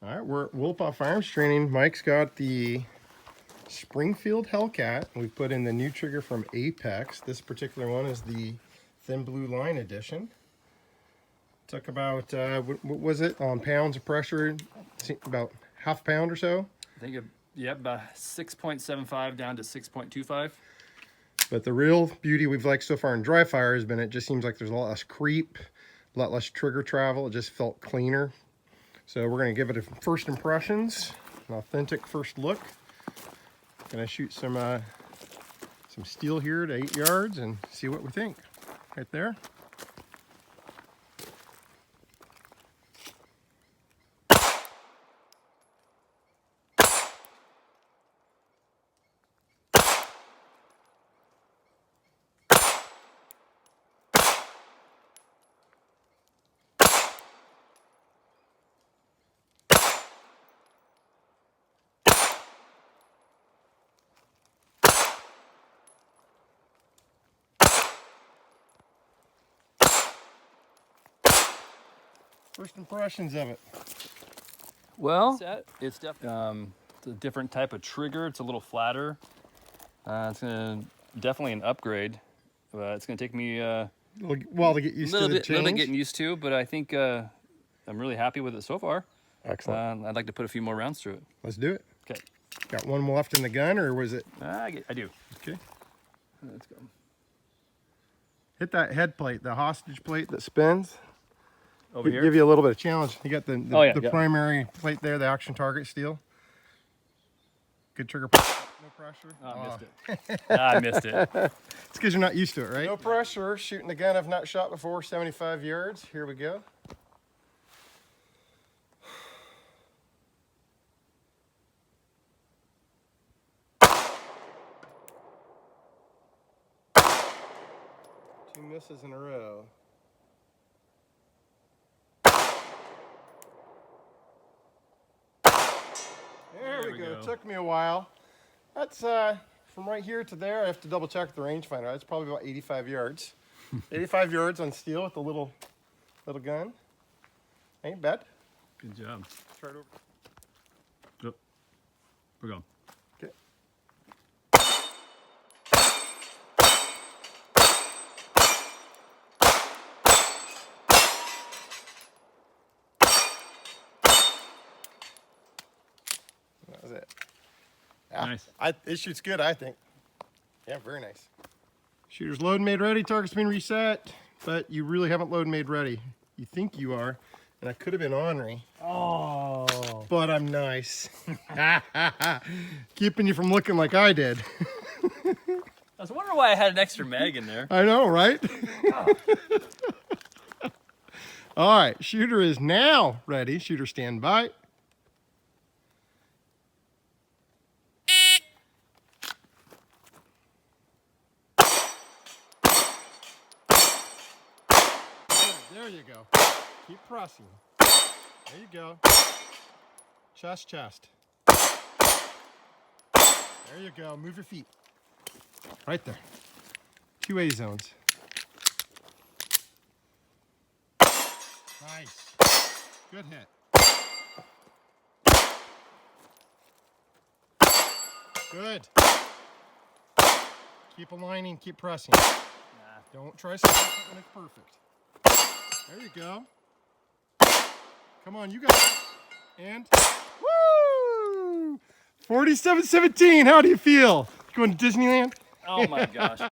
All right, we're at Wolpoff Farms training. Mike's got the Springfield Hellcat. We've put in the new trigger from Apex. This particular one is the Thin Blue Line edition. Took about, what was it, on pounds of pressure? About half pound or so? I think, about 6.75 down to 6.25. But the real beauty we've liked so far in dry fire has been it just seems like there's a lot less creep, a lot less trigger travel. It just felt cleaner. So we're going to give it a first impressions, an authentic first look. Going to shoot some steel here to 8 yards and see what we think. Right there. First impressions of it. Well, it's definitely it's a different type of trigger. It's a little flatter. It's definitely an upgrade. It's gonna take me a little while to get used to the change. little bit getting used to, but I think I'm really happy with it so far. Excellent. I'd like to put a few more rounds through it. Let's do it. Okay. Got one left in the gun, or was it? I do. Okay. Let's go. Hit that head plate, the hostage plate that spins. Over here? Give you a little bit of challenge. You got the yeah. primary plate there, the action target steel. Good trigger pull, no pressure. Oh, I missed it. I missed it. It's because you're not used to it, right? No pressure, shooting a gun I've not shot before, 75 yards. Here we go. Two misses in a row. There we go. It took me a while. That's from right here to there. I have to double check the rangefinder. That's probably about 85 yards. 85 yards on steel with the little gun. Ain't bad. Good job. Start over. Yep. We're going. Okay. That was it. Yeah, Nice. It shoots good, I think. Yeah, very nice. Shooter's load and made ready. Target's been reset, but you really haven't load and made ready. You think you are, and I could have been ornery. Oh. But I'm nice. Keeping you from looking like I did. I was wondering why I had an extra mag in there. I know, right? All right, shooter is now ready. Shooter stand by. There you go. Keep pressing. There you go. Chest, chest. There you go. Move your feet. Right there. 2 A zones. Nice. Good hit. Good. Keep aligning, keep pressing. Don't try something when it's perfect. There you go. Come on, you got it. And woo! 47-17. How do you feel? Going to Disneyland? Oh my gosh.